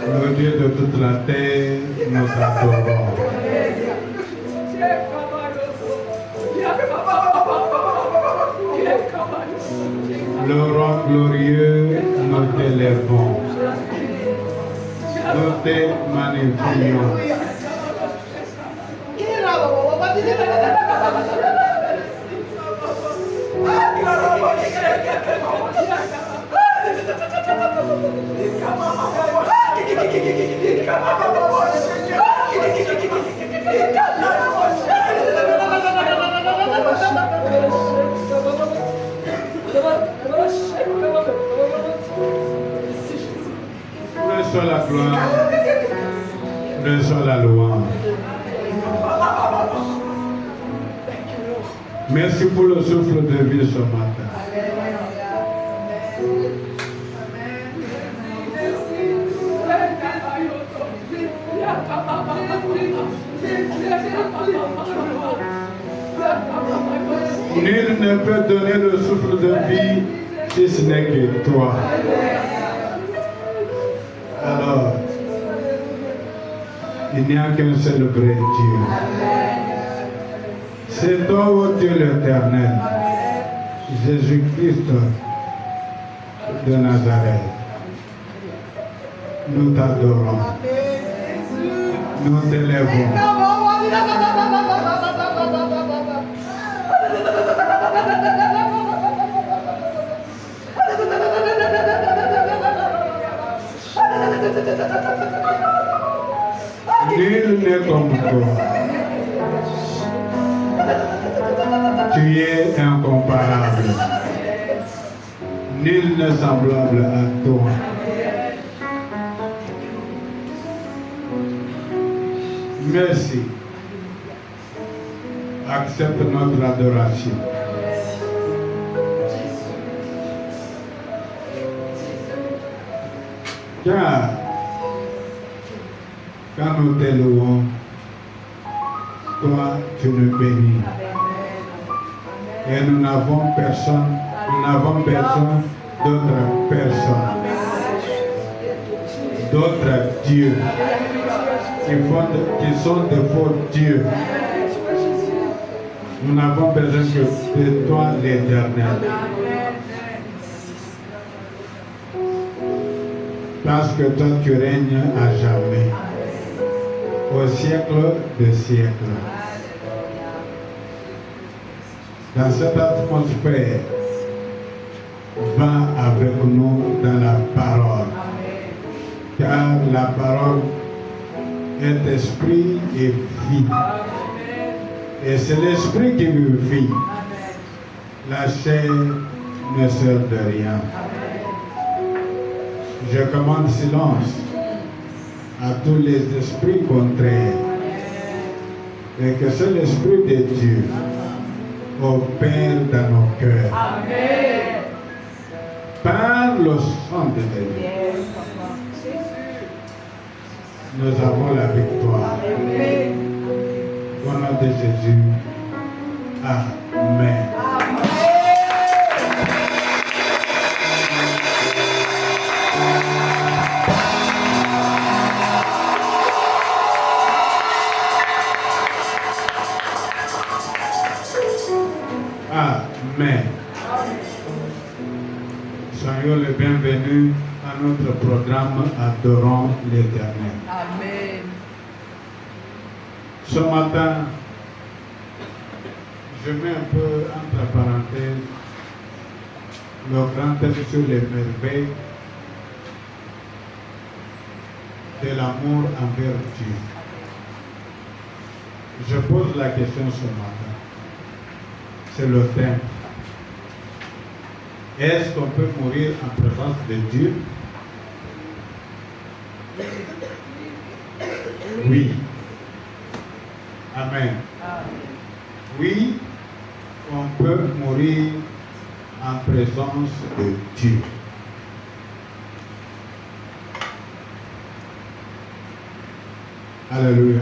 Le Dieu de toute la terre, nous t'adorons. Le roi glorieux, nous t'élèvons. Nous te magnifions. Reçois la gloire, reçois la louange. Merci pour le souffle de vie ce matin. Nul ne peut donner le souffle de vie si ce n'est que toi. Alors, il n'y a qu'un seul vrai Dieu. C'est toi, ô Dieu l'Éternel, Jésus-Christ de Nazareth. Nous t'adorons. Nous t'élèvons. Nul n'est comme toi. Tu es incomparable. Nul n'est semblable à toi. Merci. Accepte notre adoration. Car quand nous te louons, toi tu nous bénis. Et nous n'avons besoin d'autres personnes, d'autres dieux qui sont de faux dieux. Nous n'avons besoin que de toi, l'Éternel. Parce que toi, tu règnes à jamais, au siècle des siècles. Dans cette atmosphère, va avec nous dans la parole. Car la parole est esprit et vie. Et c'est l'esprit qui nous vit. La chair ne sert de rien. Je commande silence à tous les esprits contraires. Et que c'est l'esprit de Dieu opère dans nos cœurs. Amen. Par le sang de Dieu, nous avons la victoire. Amen. Au nom de Jésus. Amen. Amen. Soyons les bienvenus à notre programme Adorons l'Éternel. Amen. Ce matin, je mets un peu entre parenthèses le grand thème sur les merveilles de l'amour envers Dieu. Je pose la question ce matin. C'est le thème. Est-ce qu'on peut mourir en présence de Dieu? Oui. Amen. Oui, on peut mourir en présence de Dieu. Alléluia.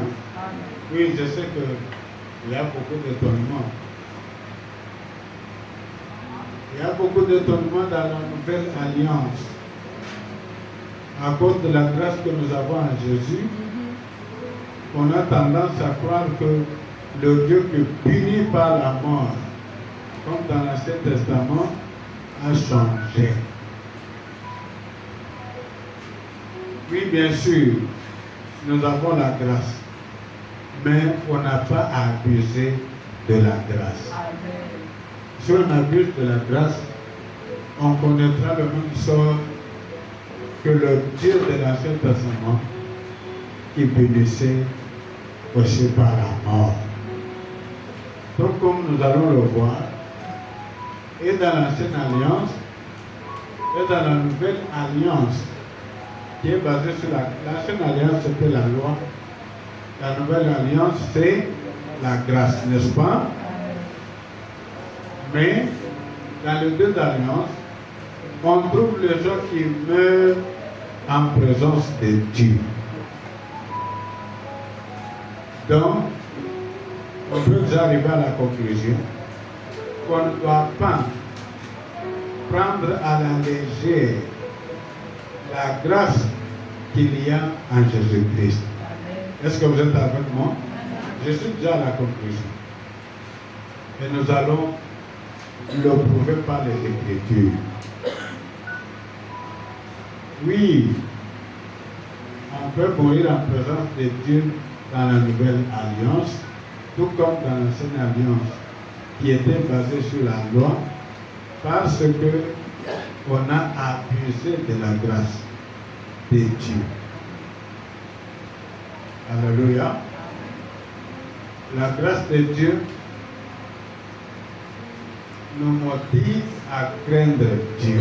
Oui, je sais qu'il y a beaucoup d'étonnements. Il y a beaucoup d'étonnements dans la nouvelle alliance. à cause de la grâce que nous avons en Jésus, on a tendance à croire que le Dieu qui punit par la mort, comme dans l'Ancien Testament, a changé. Oui, bien sûr, nous avons la grâce, mais on n'a pas abusé de la grâce. Amen. Si on abuse de la grâce, on connaîtra le même sort que le Dieu de l'Ancien Testament qui punissait aussi par la mort. Donc, comme nous allons le voir, et dans l'Ancienne Alliance, et dans la Nouvelle Alliance, qui est basée sur l'Ancienne Alliance, c'était la loi. La Nouvelle Alliance, c'est la grâce, n'est-ce pas? Mais dans les deux alliances, on trouve les gens qui meurent en présence de Dieu. Donc, on peut déjà arriver à la conclusion qu'on ne doit pas prendre à la légère la grâce qu'il y a en Jésus-Christ. Est-ce que vous êtes avec moi? Je suis déjà à la conclusion. Et nous allons le prouver par les Écritures. Oui, on peut mourir en présence de Dieu dans la Nouvelle Alliance, tout comme dans l'Ancienne Alliance, qui était basée sur la loi, parce que on a abusé de la grâce de Dieu. Alléluia. La grâce de Dieu nous motive à craindre Dieu.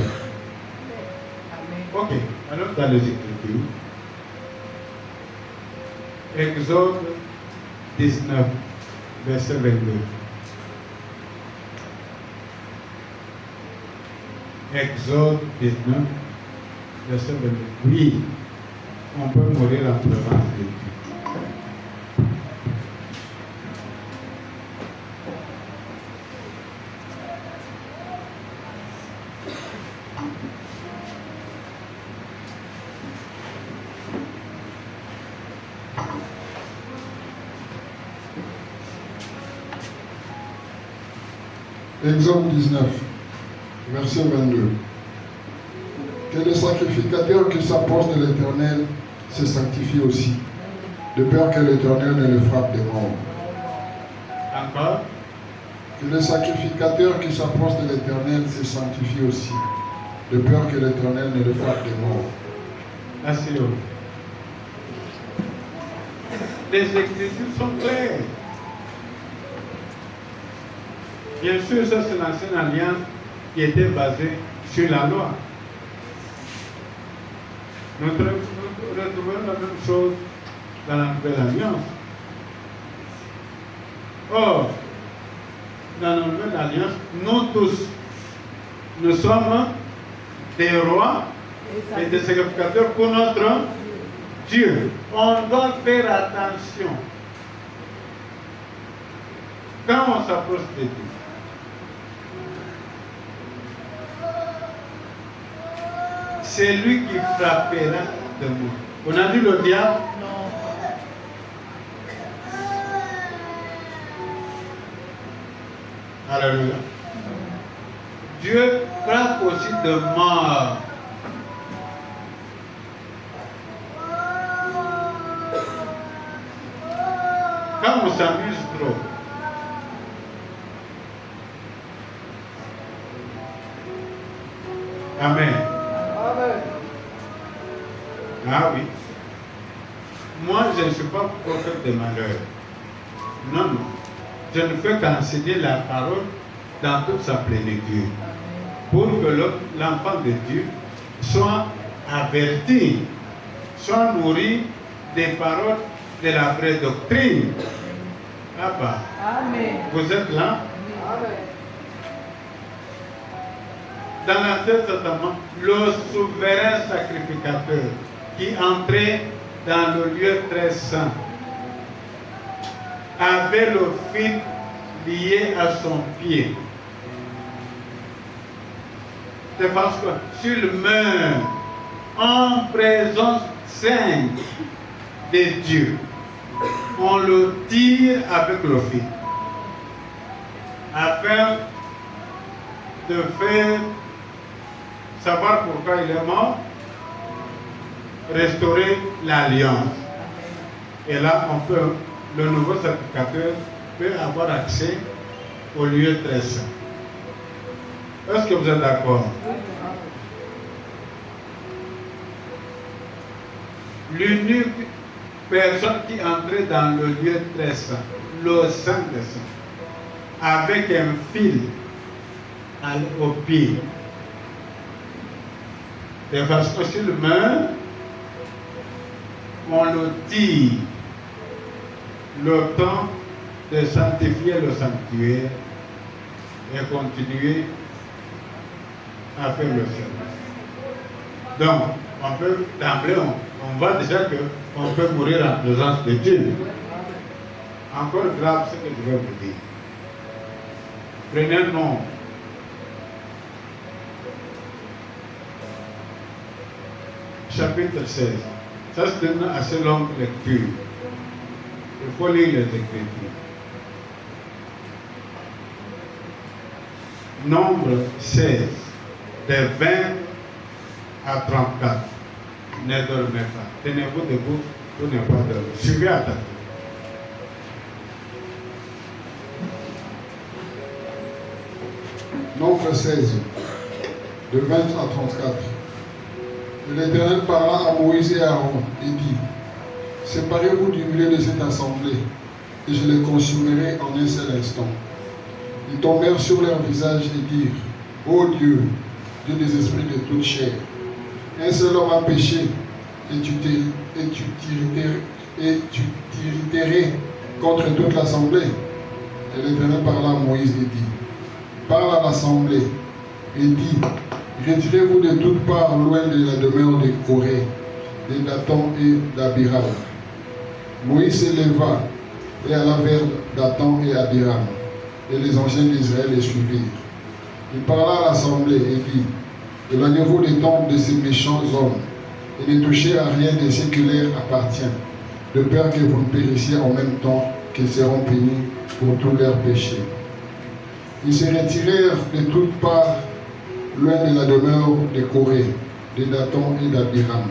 Ok, alors dans les Écritures, Exode 19, verset 22. Exode 19, verset 22. Oui, on peut mourir en présence de Dieu. Exode 19, verset 22. Que le sacrificateur qui s'approche de l'Éternel se sanctifie aussi, de peur que l'Éternel ne le frappe de mort. Encore? Que le sacrificateur qui s'approche de l'Éternel se sanctifie aussi, de peur que l'Éternel ne le frappe de mort. Asseyez-vous. Les Écritures sont claires. Bien sûr, ça c'est l'Ancienne Alliance qui était basée sur la loi. Nous retrouvons la même chose dans la Nouvelle Alliance. Or, dans la Nouvelle Alliance, nous tous, nous sommes des rois et des sacrificateurs pour notre Dieu. On doit faire attention quand on s'approche de Dieu. C'est lui qui frappera de nous. On a dit le diable? Non. Alléluia. Dieu frappe aussi de mort. Quand on s'amuse trop. Amen. Ah oui. Moi, je ne suis pas prophète de malheur. Non, non. Je ne fais qu'enseigner la parole dans toute sa plénitude. Pour que l'enfant de Dieu soit averti, soit nourri des paroles de la vraie doctrine. Ah bah. Amen. Vous êtes là? Amen. Dans l'Ancien Testament, le souverain sacrificateur qui entrait dans le lieu très saint avait le fil lié à son pied. De façon que s'il meurt en présence sainte de Dieu, on le tire avec le fil, afin de faire savoir pourquoi il est mort, restaurer l'alliance. Et là, le nouveau sacrificateur peut avoir accès au lieu très saint. Est-ce que vous êtes d'accord? L'unique personne qui entrait dans le lieu très saint, le Saint des Saints, avec un fil au pied, de façon s'il meurt, on le tire le temps de sanctifier le sanctuaire et continuer à faire le service. Donc, on peut, d'emblée, on voit déjà qu'on peut mourir en présence de Dieu. Encore grave ce que je vais vous dire. Prenez un nom. Chapitre 16. Ça, c'est une assez longue lecture. Il faut lire les Écritures. Nombre 16, de 20 à 34. Ne dormez pas. Tenez-vous debout pour ne pas dormir. Suivez à ta tête. Nombre 16, de 20 à 34. Et l'Éternel parla à Moïse et à Aaron et dit: séparez-vous du milieu de cette assemblée, et je les consumerai en un seul instant. Ils tombèrent sur leur visage et dirent: ô Dieu, Dieu des esprits de toute chair, un seul homme a péché, et tu t'irriterais contre toute l'assemblée. Et l'Éternel parla à Moïse et dit: parle à l'assemblée et dit: retirez-vous de toutes parts loin de la demeure de Corée, de Dathan et d'Abiram. Moïse se leva et alla vers Dathan et Abiram, et les anciens d'Israël les suivirent. Il parla à l'assemblée et dit: éloignez-vous des tentes de ces méchants hommes, et ne touchez à rien de ce qui leur appartient, de peur que vous ne périssiez en même temps qu'ils seront punis pour tous leurs péchés. Ils se retirèrent de toutes parts loin de la demeure de Corée, de Dathan et d'Abiram.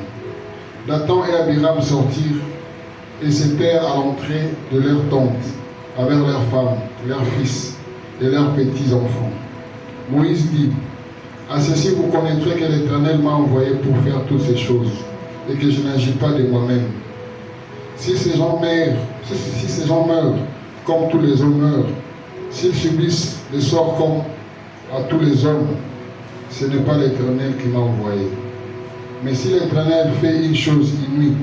Dathan et Abiram sortirent et se tinrent à l'entrée de leur tente, avec leurs femmes, leurs fils et leurs petits-enfants. Moïse dit: à ceci vous connaîtrez que l'Éternel m'a envoyé pour faire toutes ces choses, et que je n'agis pas de moi-même. Si ces gens meurent comme tous les hommes meurent, s'ils subissent le sort comme à tous les hommes, ce n'est pas l'Éternel qui m'a envoyé. Mais si l'Éternel fait une chose inouïe,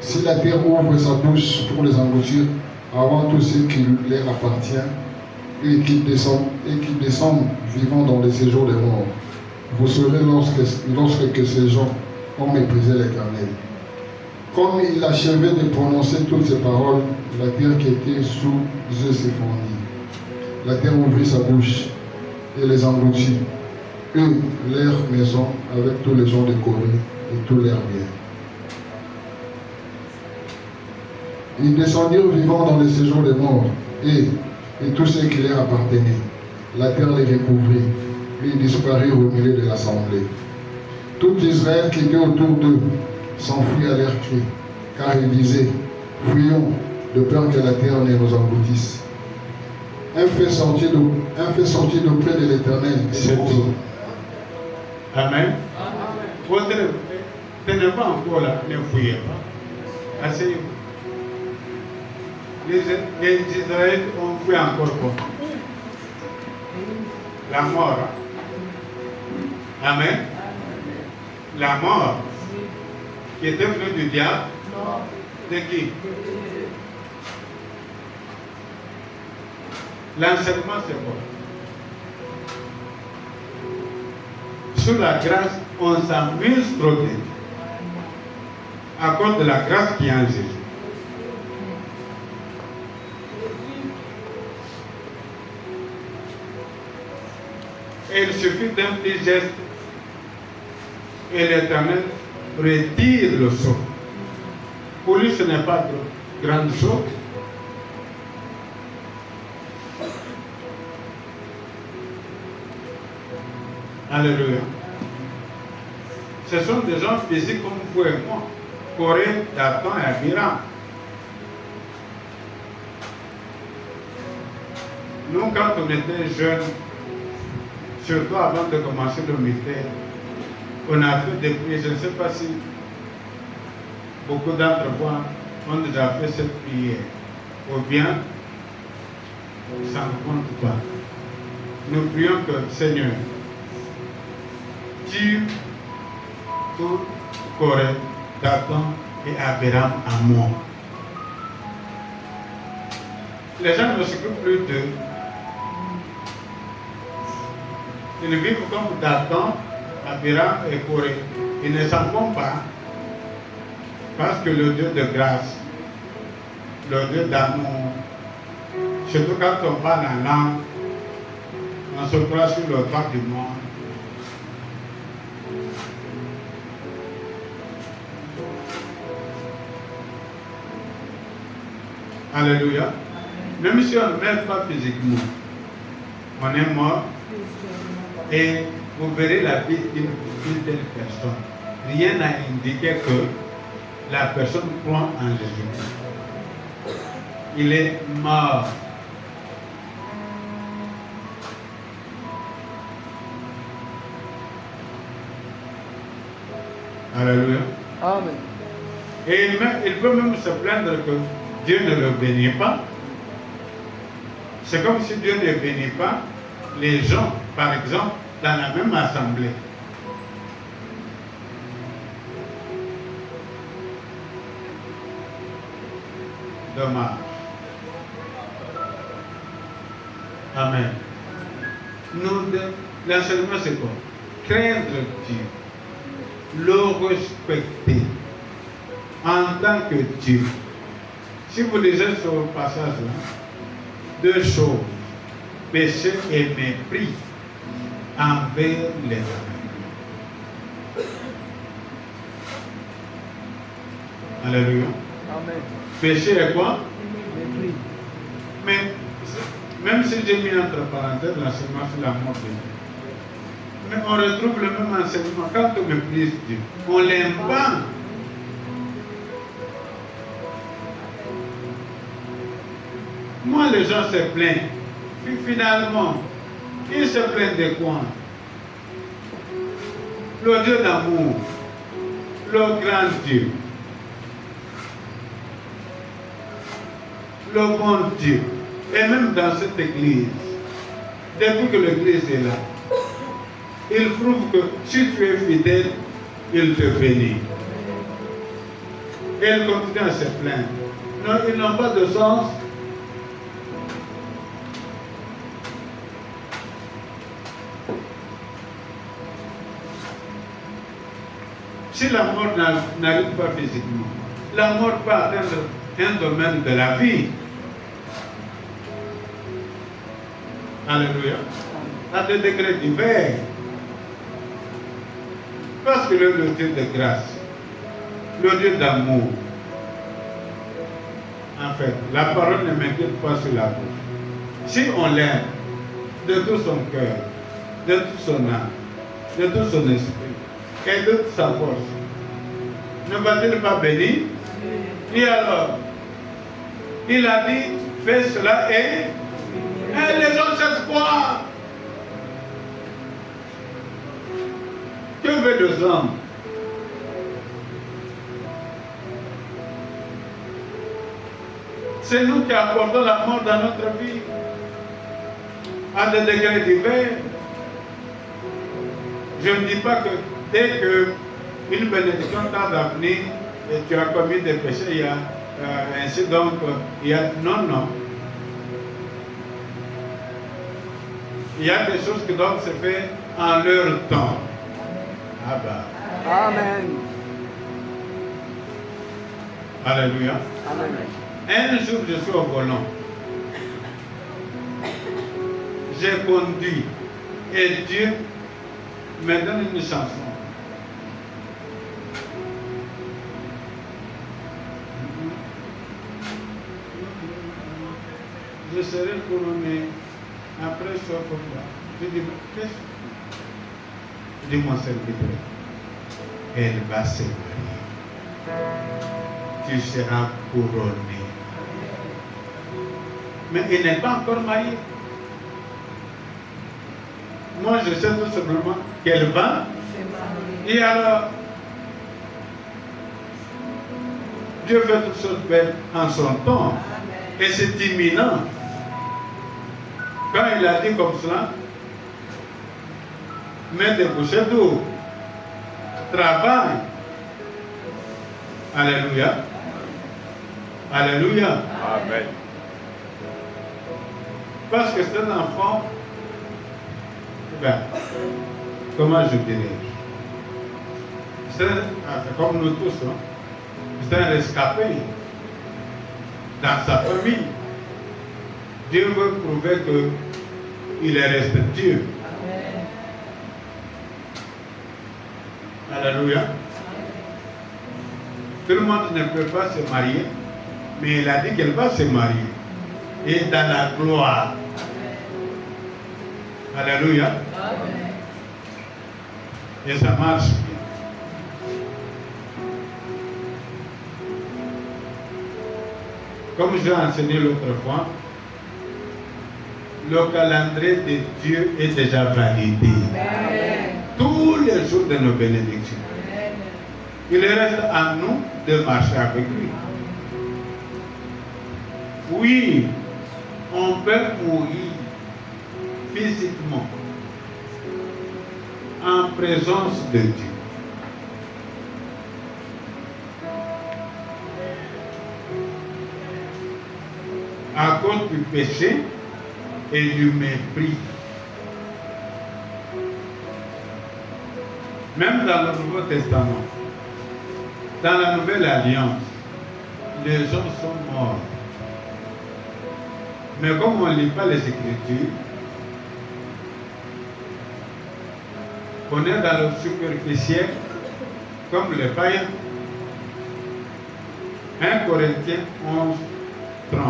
si la terre ouvre sa bouche pour les engloutir avant tout ce qui leur appartient, et qu'ils descendent vivants dans les séjours des morts, vous saurez lorsque ces gens ont méprisé l'Éternel. Comme il achevait de prononcer toutes ces paroles, la terre qui était sous eux s'effondrit. La terre ouvrit sa bouche et les engloutit, eux, leurs maisons, avec tous les gens de Corée et tous leurs biens. Ils descendirent vivants dans les séjours des morts, et tout ce qui leur appartenait. La terre les recouvrit, et ils disparurent au milieu de l'assemblée. Tout Israël qui était autour d'eux s'enfuit à leurs cris, car ils disaient: fuyons, de peur que la terre ne nous engloutisse. Un fait sorti d'auprès de l'Éternel. C'est tout. Amen. Vous tenez pas encore là, ne fuyez pas. Asseyez-vous. Les Israélites ont fui encore quoi? La mort. Amen. La mort qui était venue du diable. De qui? L'enseignement, c'est quoi? Sous la grâce, on s'amuse trop vite. À cause de la grâce qui est en Jésus. Et il suffit d'un petit geste et l'Éternel retire le souffle. Pour lui, ce n'est pas de grande chose. Alléluia. Ce sont des gens physiques comme vous et moi. Corée, Dathan et Abiram. Nous, quand on était jeunes, surtout avant de commencer le ministère, on a fait des prières. Je ne sais pas si beaucoup d'entre vous ont déjà fait cette prière. Ou bien, ça ne compte pas. Nous prions que, Seigneur, tue tout Corée, Dathan et Abiram à mort. Les gens ne s'occupent plus d'eux. Ils vivent comme Dathan, Abiram et Corée. Ils ne s'en vont pas parce que le Dieu de grâce, le Dieu d'amour, surtout quand on parle en langue, on se croit sur le toit du monde. Alléluia. Même si on ne meurt pas physiquement, on est mort et vous verrez la vie d'une telle personne. Rien n'a indiqué que la personne croit en Jésus. Il est mort. Alléluia. Amen. Et il peut même se plaindre que Dieu ne le bénit pas. C'est comme si Dieu ne bénit pas les gens, par exemple, dans la même assemblée. Dommage. Amen. L'enseignement, c'est quoi? Craindre Dieu, le respecter en tant que Dieu. Si vous lisez ce passage-là, deux choses, péché et mépris envers les hommes. Alléluia. Amen. Péché est quoi? Mépris. Mais même si j'ai mis entre parenthèses l'enseignement sur la mort de Dieu, mais on retrouve le même enseignement quand on méprise Dieu. On ne l'aime pas. Moi, les gens se plaignent. Puis finalement, ils se plaignent de quoi? Le Dieu d'amour, le grand Dieu, le bon Dieu. Et même dans cette église, depuis que l'église est là, il prouve que si tu es fidèle, il te bénit. Et ils continuent à se plaindre. Non, ils n'ont pas de sens. Si la mort n'arrive pas physiquement, la mort peut atteindre un domaine de la vie. Alléluia. À des degrés divers. Parce que le Dieu de grâce, le Dieu d'amour, en fait, la parole ne m'inquiète pas sur la bouche. Si on l'aime de tout son cœur, de toute son âme, de tout son esprit et de toute sa force, ne va-t-il pas bénir? Et alors, il a dit, fais cela et les gens cherchent quoi? Que veulent les hommes? C'est nous qui apportons la mort dans notre vie à des degrés divers. Je ne dis pas que dès qu'une bénédiction tarde à venir et tu as commis des péchés, il y a ainsi donc, il y a... Non. Il y a des choses qui doivent se faire en leur temps. Ah bah. Amen. Alléluia. Amen. Un jour, je suis au volant. J'ai conduit et Dieu me donne une chanson. je serai couronné après ce là. Je dis, mais qu'est-ce? Je dis, mon serviteur, elle va se marier. Tu seras couronné. Mais il n'est pas encore marié. Moi, je sais tout simplement qu'elle va. Et alors, Dieu fait toutes choses belles en son temps. Et c'est imminent. Quand il a dit comme cela, mets des bouchées d'eau, travaille. Alléluia. Alléluia. Amen. Parce que c'est un enfant, ben, comment je dirais, c'est comme nous tous, hein, c'est un rescapé dans sa famille. Dieu veut prouver qu'il est respectueux. Alléluia. Tout le monde ne peut pas se marier, mais il a dit qu'elle va se marier. Et dans la gloire. Alléluia. Et ça marche bien. Comme j'ai enseigné l'autre fois, le calendrier de Dieu est déjà validé. Tous les jours de nos bénédictions. Il reste à nous de marcher avec lui. Oui, on peut mourir physiquement en présence de Dieu. À cause du péché et du mépris. Même dans le Nouveau Testament, dans la Nouvelle Alliance, les gens sont morts. Mais comme on ne lit pas les Écritures, on est dans le superficiel comme les païens. 1 Corinthiens 11, 30.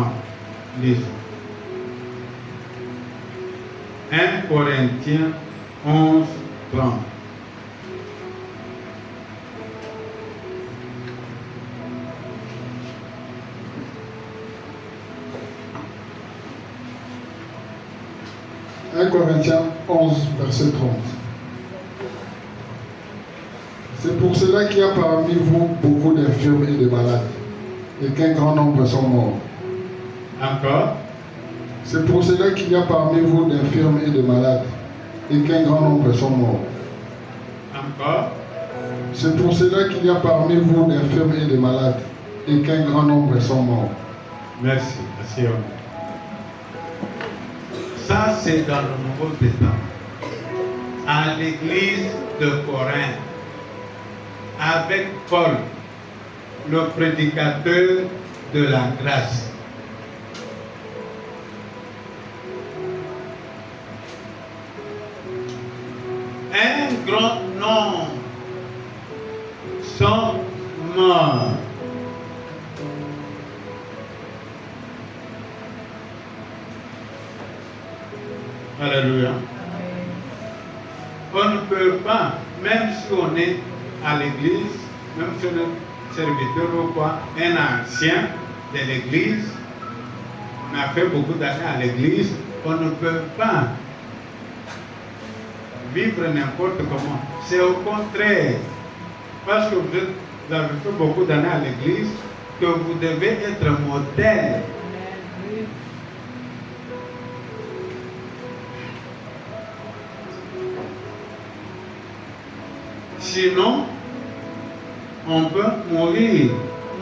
Lisons. 1 Corinthiens 11, 30. Corinthiens 11, verset 30. C'est pour cela qu'il y a parmi vous beaucoup d'infirmes et de malades, et qu'un grand nombre sont morts. Encore. C'est pour cela qu'il y a parmi vous d'infirmes et de malades, et qu'un grand nombre sont morts. Encore. C'est pour cela qu'il y a parmi vous d'infirmes et de malades, et qu'un grand nombre sont morts. Merci. Merci. Ça, c'est dans le Nouveau Testament. À l'église de Corinthe, avec Paul, le prédicateur de la grâce. Un grand nombre sont morts. Alléluia. On ne peut pas, même si on est à l'église, même si on est serviteur ou quoi, un ancien de l'église, on a fait beaucoup d'années à l'église, on ne peut pas vivre n'importe comment. C'est au contraire, parce que vous avez fait beaucoup d'années à l'église, que vous devez être modèle. Sinon, on peut mourir.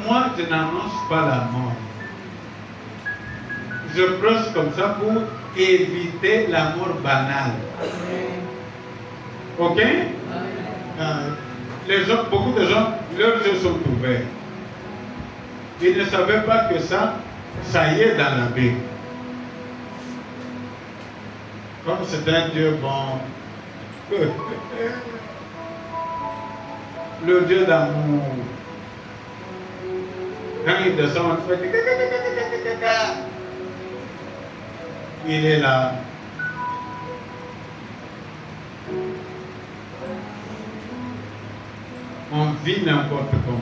Moi, je n'annonce pas la mort. Je prêche comme ça pour éviter la mort banale. Ok? Les gens, beaucoup de gens, leurs yeux sont ouverts. Ils ne savaient pas que ça y est dans la Bible. Comme c'est un Dieu bon. Le Dieu d'amour. Quand il descend, on fait. il est là. On vit n'importe comment.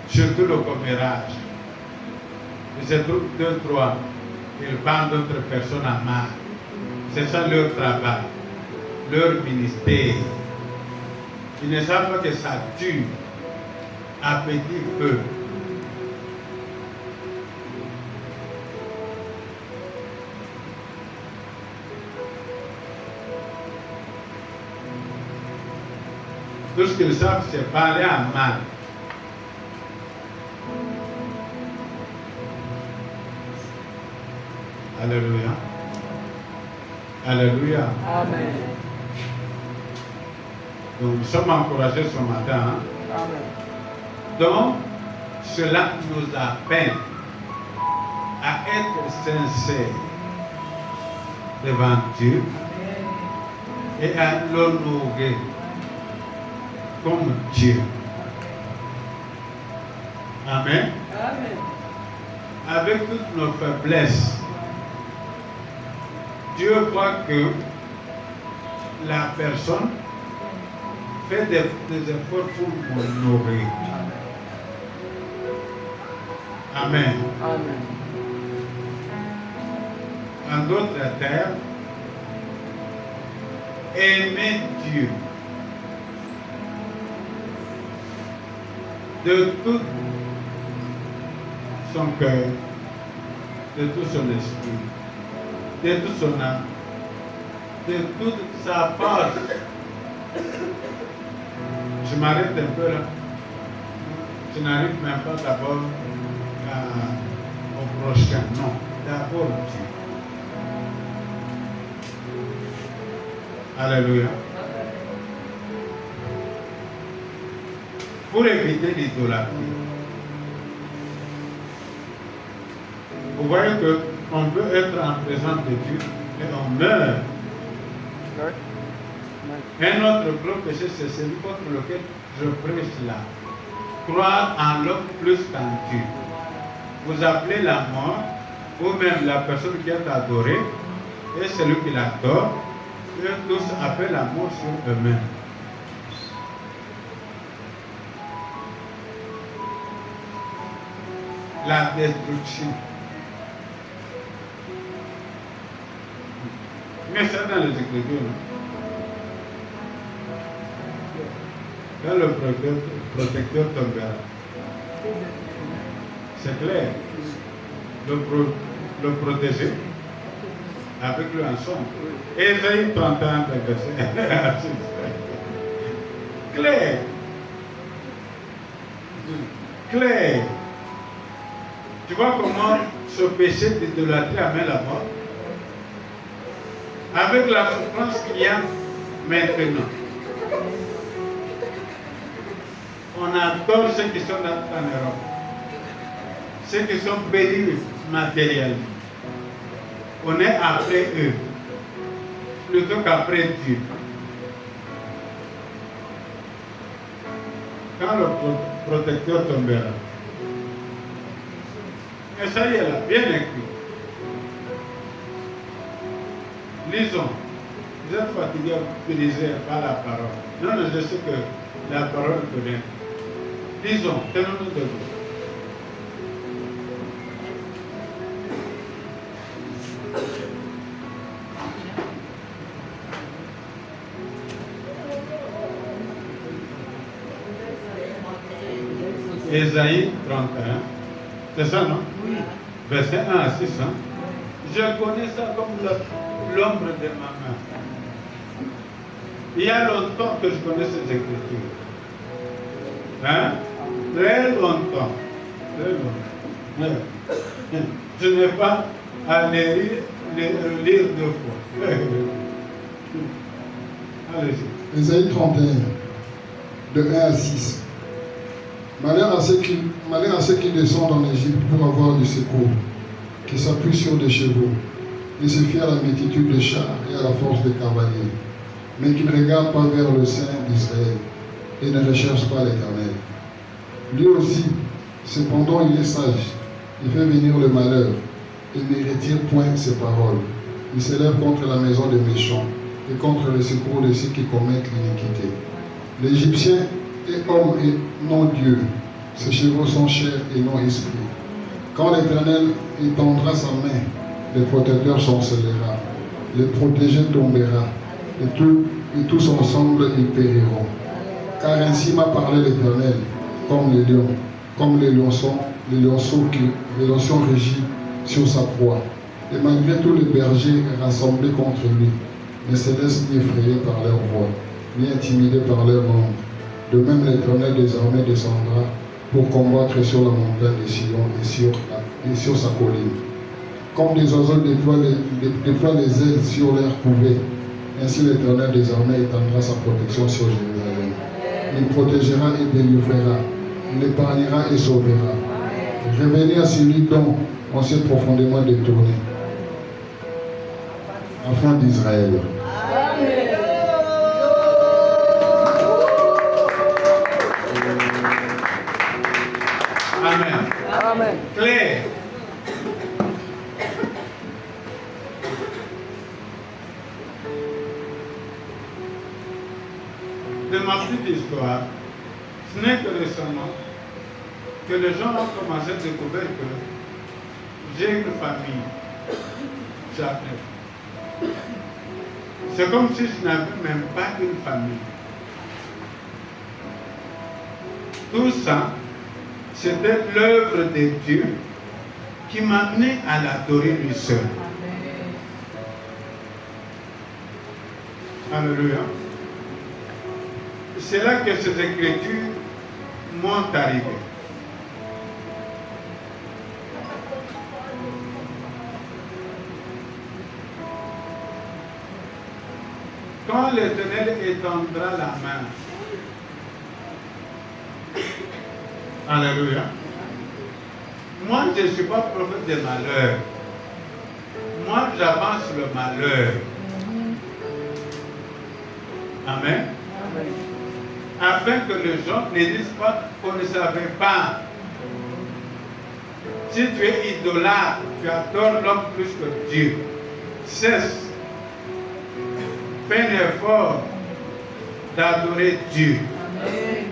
Surtout le commérage. Ils se trouvent 2, 3. Ils vendent d'autres personnes à marre. C'est ça leur travail, leur ministère. Ils ne savent pas que ça tue à petit feu. Tout ce qu'ils savent, c'est parler à mal. Alléluia. Alléluia. Amen. Donc nous sommes encouragés ce matin. Hein? Amen. Donc, cela nous appelle à être sincères devant Dieu et à l'honorer comme Dieu. Amen. Amen. Avec toutes nos faiblesses, Dieu voit que la personne fait des efforts pour m'honorer. Amen. Amen. En d'autres termes, aimer Dieu de tout son cœur, de tout son esprit, de toute son âme, de toute sa force. Je m'arrête un peu là. Je n'arrive même pas d'abord au prochain. Non, d'abord Dieu. Alléluia. Pour éviter l'idolâtrie. Vous voyez qu'on peut être en présence de Dieu et on meurt. Un autre gros péché, c'est celui contre lequel je prêche là. Croire en l'homme plus qu'en Dieu. Vous appelez la mort, ou même la personne qui est adorée, et celui qui l'adore, eux tous appellent la mort sur eux-mêmes. La destruction. Mais ça dans les Écritures. Quand le protecteur tombera, c'est clair. Le protéger avec lui ensemble. Ésaïe 31, verset. Clair. Clair. Tu vois comment ce péché d'idolâtrie amène la mort? Avec la souffrance qu'il y a maintenant. On adore ceux qui sont en Europe. Ceux qui sont bénis matériellement. On est après eux. Plutôt qu'après Dieu. Quand le protecteur tombera. Et ça y est là, bien écrit. Lisons. Vous êtes fatigués de lire par la parole. Non, non, je sais que la parole peut bien. Lisons, tenons-nous debout. Ésaïe 31. C'est ça, non? Oui. Verset 1 à 6. Hein? Je connais ça comme l'ombre de ma main. Il y a longtemps que je connais ces écritures. Hein? Très longtemps. Très longtemps. Je n'ai pas à les lire deux fois. Allez-y. Ésaïe 31, de 1 à 6. Malheur à ceux qui descendent en Égypte pour avoir du secours, qui s'appuient sur des chevaux, et se fient à la multitude des chars et à la force des cavaliers, mais qui ne regardent pas vers le Saint d'Israël et ne recherchent pas l'Éternel. Lui aussi, cependant, il est sage, il fait venir le malheur, Il ne retire point ses paroles. Il s'élève contre la maison des méchants et contre le secours de ceux qui commettent l'iniquité. L'Égyptien est homme et non Dieu. Ses chevaux sont chair et non esprit. Quand l'Éternel étendra sa main, le protecteur chancellera, le protégé tombera, et tous ensemble ils périront. Car ainsi m'a parlé l'Éternel, comme les lions, comme les lionceaux rugissent sur sa proie. Et malgré tous les bergers rassemblés contre lui, ne se laissent ni effrayer par leur voix, ni intimider par leur nombre. De même l'Éternel désormais descendra pour combattre sur la montagne de Sion et sur sa colline. Comme des oiseaux déploient les ailes sur leur couvée, ainsi l'Éternel désormais étendra sa protection sur Jérusalem. Il protégera et délivrera, il épargnera et sauvera. Revenez à celui dont on s'est profondément détourné, afin d'Israël. Amen. Amen. Claire. De ma petite histoire, ce n'est que récemment que les gens ont commencé à découvrir que j'ai une famille. Jamais. C'est comme si je n'avais même pas une famille. Tout ça, c'était l'œuvre de Dieu qui m'a amené à l'adorer lui seul. Alléluia. C'est là que ces écritures m'ont arrivé. Quand l'Éternel étendra la main, alléluia. Moi, je ne suis pas prophète de malheur. Moi, j'avance le malheur. Amen. Afin que les gens ne disent pas qu'on ne savait pas. Si tu es idolâtre, tu adores l'homme plus que Dieu. Cesse. Fais un effort d'adorer Dieu. Amen.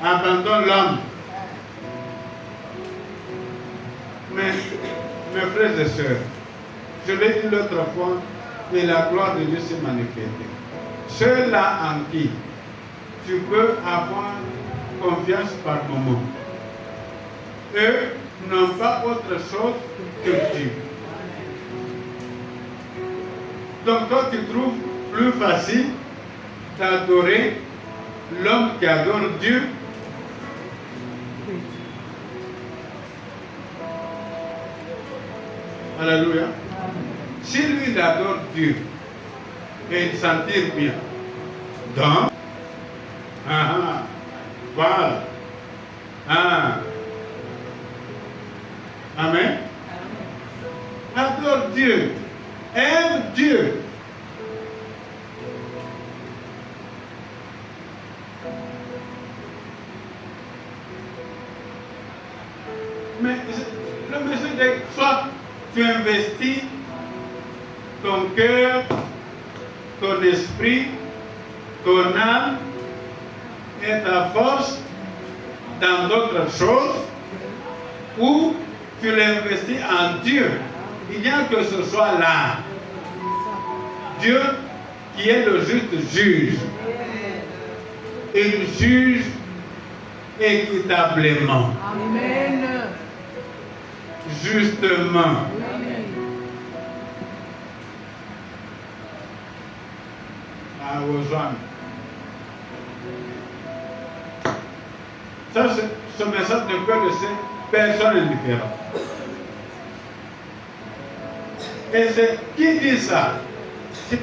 Abandonne l'homme. Mes frères et sœurs, je l'ai dit l'autre fois, et la gloire de Dieu s'est manifestée. Ceux-là en qui tu peux avoir confiance par moment. Eux n'ont pas autre chose que Dieu. Donc toi tu trouves plus facile d'adorer l'homme qui adore Dieu. Alléluia. Si lui il adore Dieu et il s'en tire bien, donc, voilà. Amen. Adore Dieu. Aime Dieu. Mais le message est soit tu investis ton cœur, ton esprit, ton âme et ta force dans d'autres choses, ou tu l'investis en Dieu. Il n'y a que ce soit là. Dieu qui est le juste juge. Il juge équitablement. Amen. Justement. À rejoindre. Ça, ce message ne peut laisser personne indifférent. Et c'est qui dit ça? C'est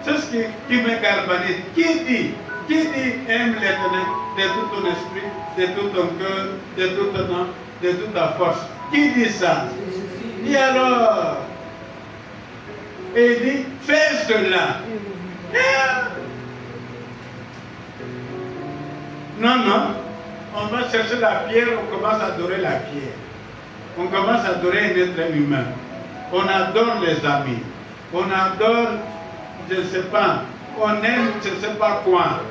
ce qui me galvanise. Qui dit aime l'Éternel de tout ton esprit, de tout ton cœur, de tout ton âme, de toute ta force? Qui dit ça? Et alors, il dit, fais cela. Non, on va chercher la pierre, on commence à adorer la pierre. On commence à adorer un être humain. On adore les amis. On adore, je ne sais pas, on aime je ne sais pas quoi.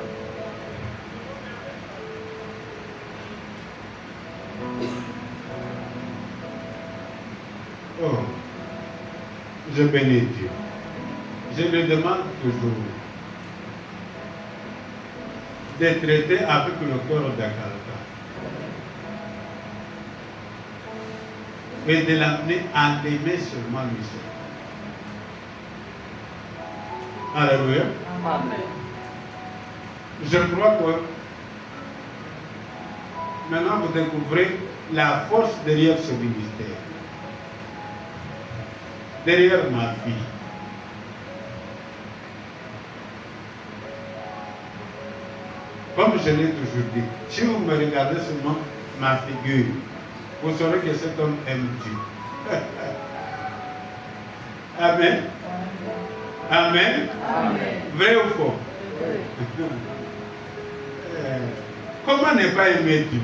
Oh, je bénis Dieu. Je lui demande toujours de traiter avec le cœur d'Akalka et de l'amener à l'aimer seulement lui seul. Alléluia. Amen. Je crois que maintenant vous découvrez la force derrière ce ministère. Derrière ma vie. Comme je l'ai toujours dit, si vous me regardez seulement ma figure, vous saurez que cet homme aime Dieu. Amen. Amen. Amen. Vrai ou faux? Comment ne pas aimer Dieu?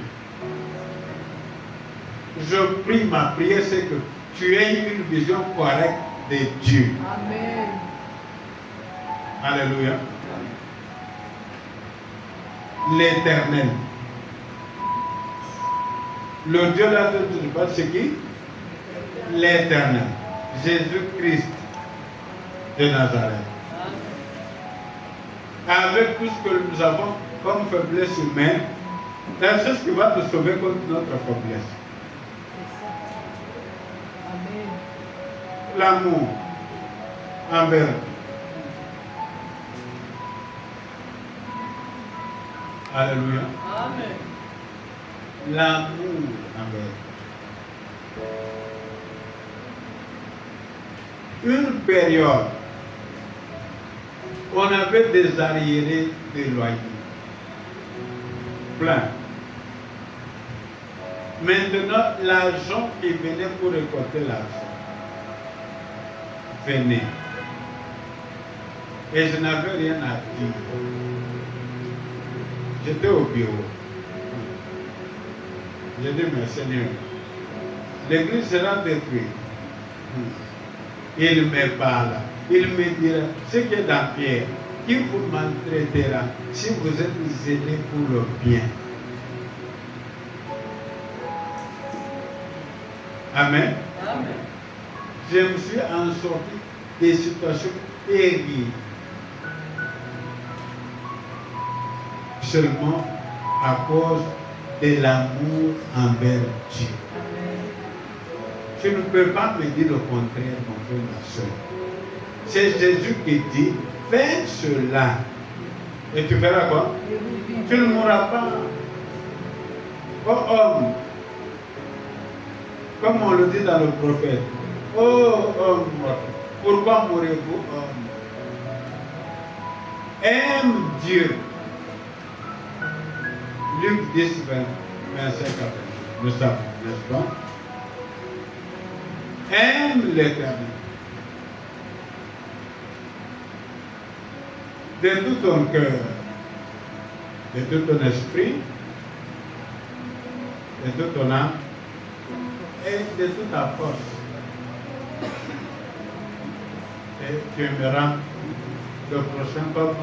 Je prie, ma prière, c'est que tu aies une vision correcte de Dieu. Amen. Alléluia. L'Éternel. Le Dieu là dont tu parles, c'est qui? L'Éternel. Jésus-Christ de Nazareth. Avec tout ce que nous avons comme faiblesse humaine, c'est ce qui va te sauver contre notre faiblesse. L'amour envers. Alléluia. Amen. L'amour envers. Une période, on avait des arriérés de loyers. Plein. Maintenant, l'argent qui venait pour récolter l'argent venait. Et je n'avais rien à dire. J'étais au bureau. J'ai dit, mais Seigneur, l'église sera détruite. Il me parle. Il me dira, ce qui est dans Pierre, qui vous maltraitera si vous êtes zélé pour le bien. Amen. Amen. Je me suis en sorti des situations terribles. Seulement à cause de l'amour envers Dieu. Tu ne peux pas me dire le contraire, mon frère, ma soeur. C'est Jésus qui dit, fais cela. Et tu feras quoi? Tu ne mourras pas. Oh homme, comme on le dit dans le prophète, oh homme, pourquoi mourrez-vous, homme? Aime Dieu. Luc 10, 25, nous savons, n'est-ce pas? Aime l'Éternel. De tout ton cœur, de tout ton esprit, de toute ton âme et de toute ta force. Et tu aimeras le prochain comme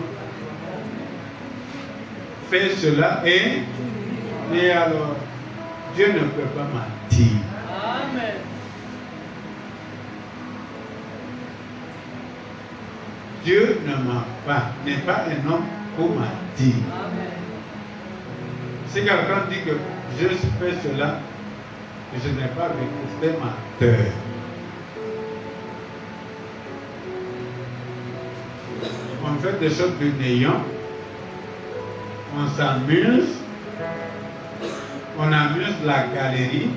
fais cela et alors Dieu ne peut pas mentir. Amen. Dieu ne ment pas, n'est pas un homme pour mentir. Amen. Si quelqu'un dit que je fais cela, je n'ai pas vécu, c'est menteur. On fait des choses du néant, on s'amuse, on amuse la galerie,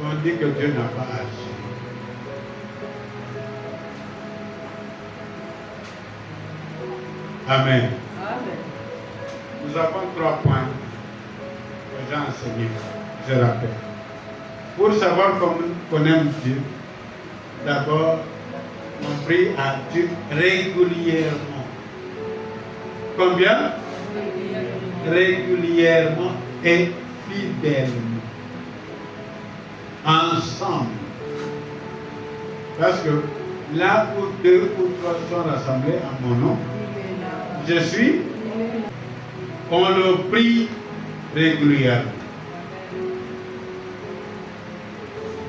on dit que Dieu n'a pas agi. Amen. Amen. Nous avons 3 points que j'ai enseignés, je rappelle. Pour savoir comment on aime Dieu, d'abord, on prie à Dieu régulièrement. Combien? Régulièrement et fidèlement. ensemble. Parce que là où 2 ou 3 sont rassemblés en mon nom, je suis. On le prie régulièrement.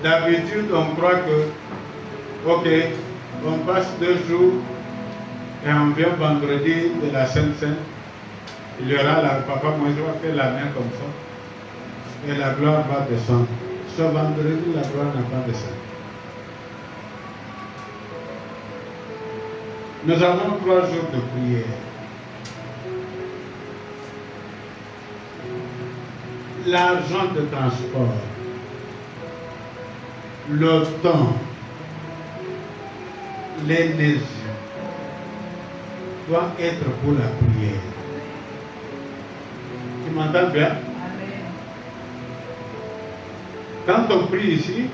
D'habitude, on croit que, ok, on passe 2 jours et on vient vendredi de la Sainte-Sainte. Il y aura la papa Moïse va faire la main comme ça et la gloire va descendre. Ce vendredi, la gloire n'a pas descendu. Nous avons 3 jours de prière. L'argent de transport, le temps, l'énergie doit être pour la prière. Tu m'entends bien? Quand on prie ici,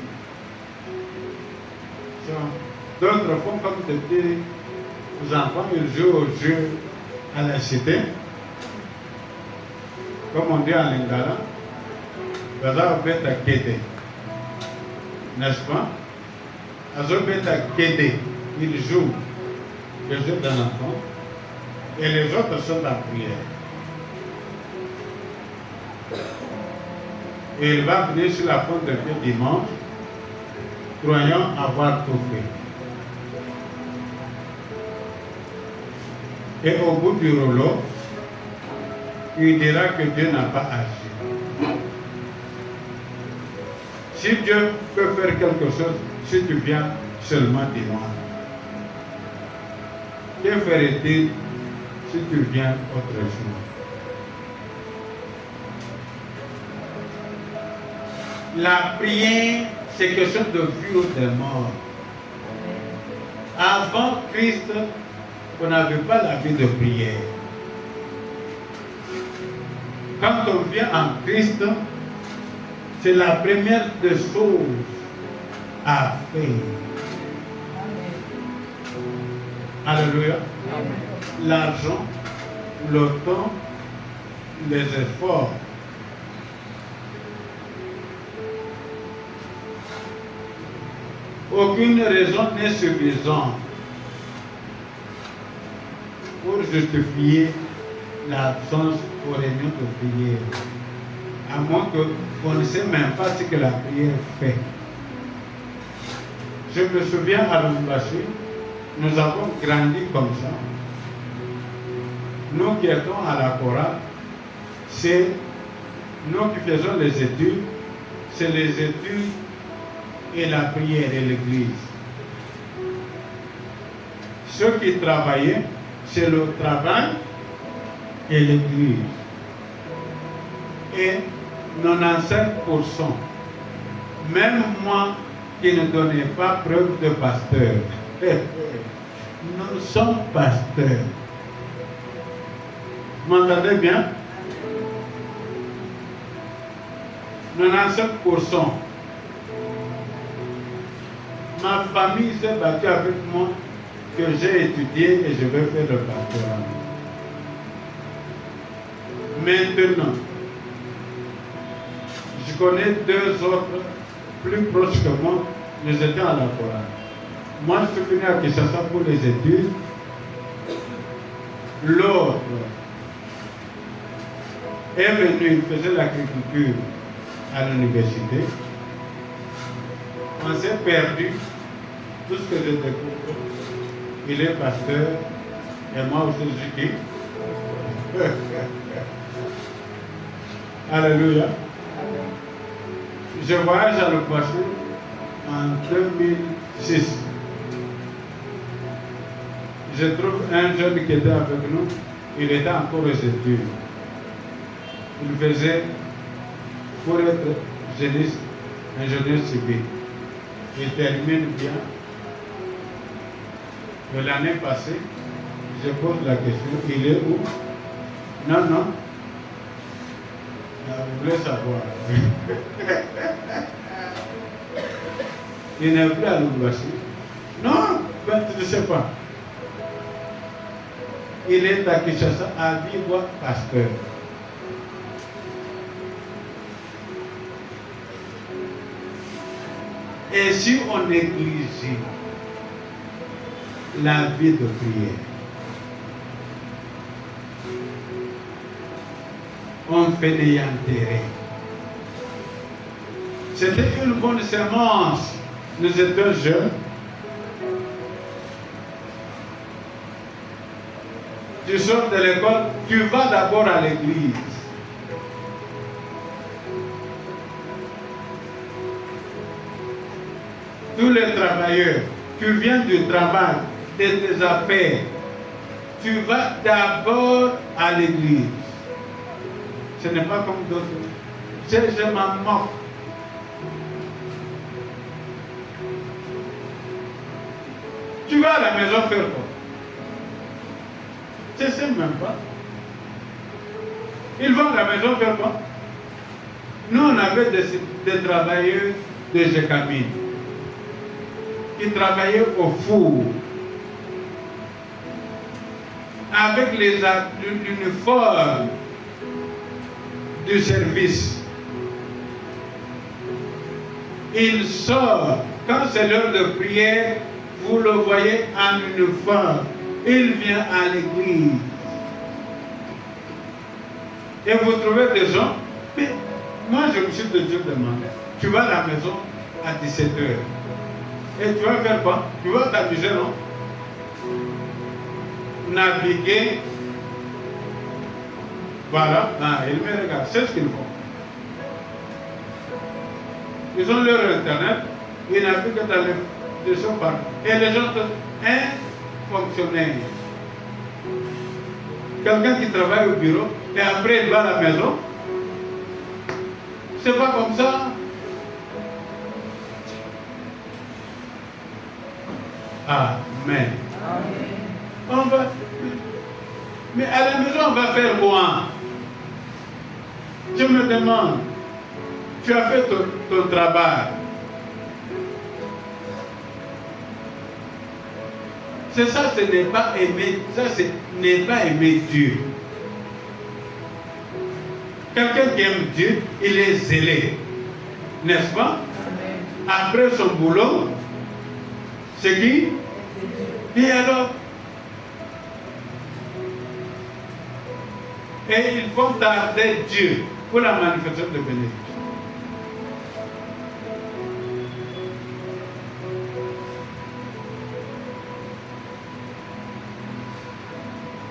d'autres font comme te dit, aux enfants, ils jouent au jeu à la cité. Comme on dit en lingala, Baza beta kede. N'est-ce pas? Azo beta kede. Ils jouent le jeu d'un enfant et les autres sont en prière. Et il va venir sur la pointe de pied dimanche, croyant avoir tout fait. Et au bout du rouleau, il dira que Dieu n'a pas agi. Si Dieu peut faire quelque chose, si tu viens seulement dimanche, que ferait-il si tu viens autre jour? La prière, c'est quelque chose de vie ou de mort. Avant Christ, on n'avait pas la vie de prière. Quand on vient en Christ, c'est la première des choses à faire. Alléluia. L'argent, le temps, les efforts. Aucune raison n'est suffisante pour justifier l'absence aux réunions de prière. À moins qu'on ne sait même pas ce que la prière fait. Je me souviens à Lubumbashi, nous avons grandi comme ça. Nous qui étions à la chorale, c'est nous qui faisons les études, c'est les études et la prière et l'église. Ceux qui travaillaient, c'est le travail et l'église. Et 95%, même moi qui ne donnais pas preuve de pasteur, nous sommes pasteurs. Vous m'entendez bien? 95%. Ma famille s'est battue avec moi que j'ai étudié et je vais faire le pastorat. Maintenant, je connais 2 autres plus proches que moi, nous étions à la chorale. Moi, je suis venu à Kinshasa pour les études. L'autre est venu, il faisait l'agriculture à l'université. On s'est perdu. Tout ce que je découvre, il est pasteur et moi aussi je dis. Alléluia. Je voyage à Lubumbashi en 2006. Je trouve un jeune qui était avec nous, il était encore aux études. Il faisait pour être géniste, ingénieur civil. Il termine bien. Mais l'année passée, je pose la question, il est où? Non. Vous voulez savoir. Il n'est plus à Lubumbashi. Non, ben, tu ne sais pas. Il est à Kinshasa à vivre pasteur. Et si on néglige la vie de prière, on fainéanterait. C'était une bonne semence. Nous étions jeunes. Tu sors de l'école, tu vas d'abord à l'église. Tous les travailleurs, tu viens du travail, de tes affaires, tu vas d'abord à l'église. Ce n'est pas comme d'autres. Je m'en moque. Tu vas à la maison faire quoi? Je ne sais même pas. Ils vont à la maison faire quoi? Nous, on avait des travailleurs de Jécamine qui travaillaient au four avec l'uniforme du service. Il sort, quand c'est l'heure de prière, vous le voyez en uniforme. Il vient à l'église. Et vous trouvez des gens, mais moi je me suis toujours demandé, tu vas à la maison à 17h. Et tu vas faire quoi? Tu vas t'amuser, non? Naviguer. Voilà, ils me regardent, c'est ce qu'ils font. Ils ont leur internet, ils naviguent dans les choses partout. Et les gens sont fonctionnaire. Quelqu'un qui travaille au bureau et après il va à la maison. C'est pas comme ça. Amen. Mais à la maison, on va faire quoi? Je me demande, tu as fait ton travail. C'est ça, ce n'est pas aimer, ça ce n'est pas aimer Dieu. Quelqu'un qui aime Dieu, il est zélé, n'est-ce pas? Après son boulot, c'est qui? Et alors? Et ils vont tarder Dieu pour la manifestation de bénédiction.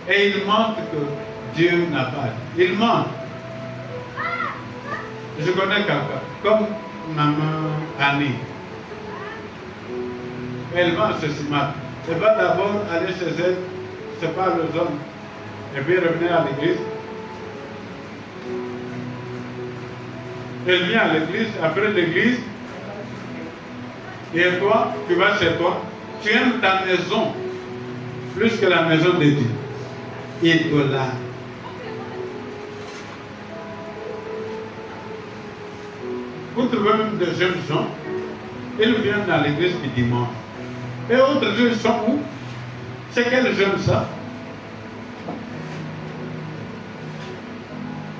Et il montre que Dieu n'a pas. Il montre. Je connais quelqu'un, comme maman Annie. Elle vend ce ciment. Elle va d'abord aller chez elle, c'est pas le hommes, et puis revenir à l'église. Elle vient à l'église, après l'église, et toi, tu vas chez toi, tu aimes ta maison plus que la maison de Dieu. Idolâtre. Vous trouvez même des jeunes gens, ils viennent dans l'église du dimanche. Et autres jeunes sont où? C'est quel jeune ça?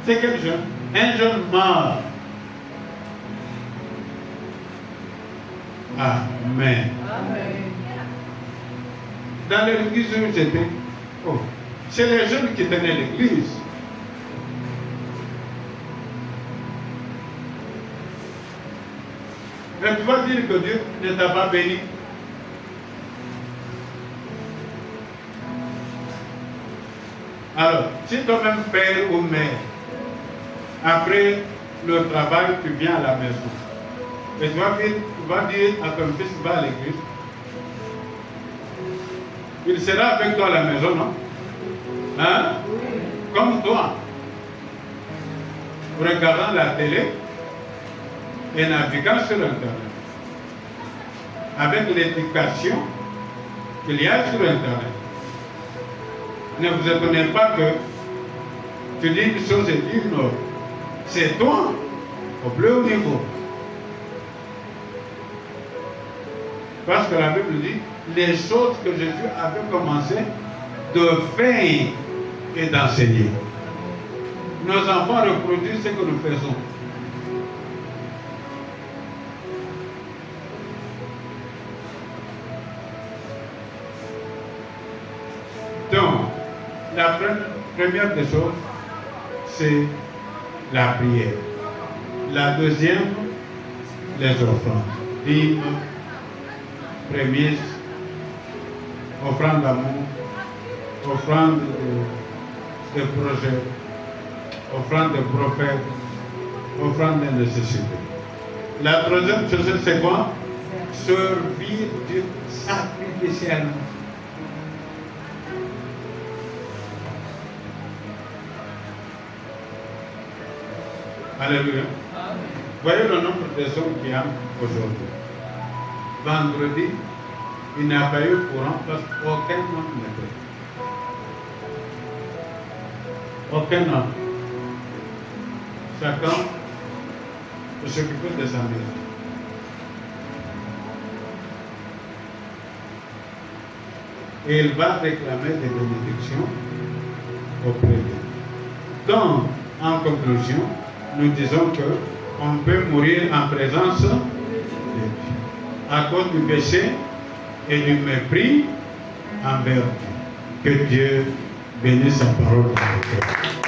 C'est quel jeune? Un jeune mort. Amen. Amen. Dans l'église où j'étais, c'est les jeunes qui tenaient l'église. Mais tu vas dire que Dieu ne t'a pas béni. Alors, si toi-même père ou mère, après le travail, tu viens à la maison, et tu vas dire à ton fils, va à l'église, il sera avec toi à la maison, non? Hein? Comme toi, regardant la télé et naviguant sur Internet, avec l'éducation qu'il y a sur Internet. Ne vous étonnez pas que tu dis une chose et dis une autre. C'est toi au plus haut niveau. Parce que la Bible dit, les choses que Jésus avait commencé de faire et d'enseigner. Nos enfants reproduisent ce que nous faisons. la première des choses, c'est la prière. La deuxième, les offrandes. Dîmes, prémices, offrande d'amour, offrande de projet, offrande de prophète, offrande de nécessité. La troisième chose, c'est quoi? Servir Dieu sacrificiellement. Alléluia. Voyez le nombre de hommes qu'il y a aujourd'hui. Vendredi, il n'y a pas eu courant parce qu'aucun homme n'était. Aucun homme. Chacun peut s'occuper de sa maison. Et il va réclamer des bénédictions auprès d'eux. Donc, en conclusion, nous disons qu'on peut mourir en présence de Dieu à cause du péché et du mépris envers Dieu. Que Dieu bénisse sa parole dans notre cœur.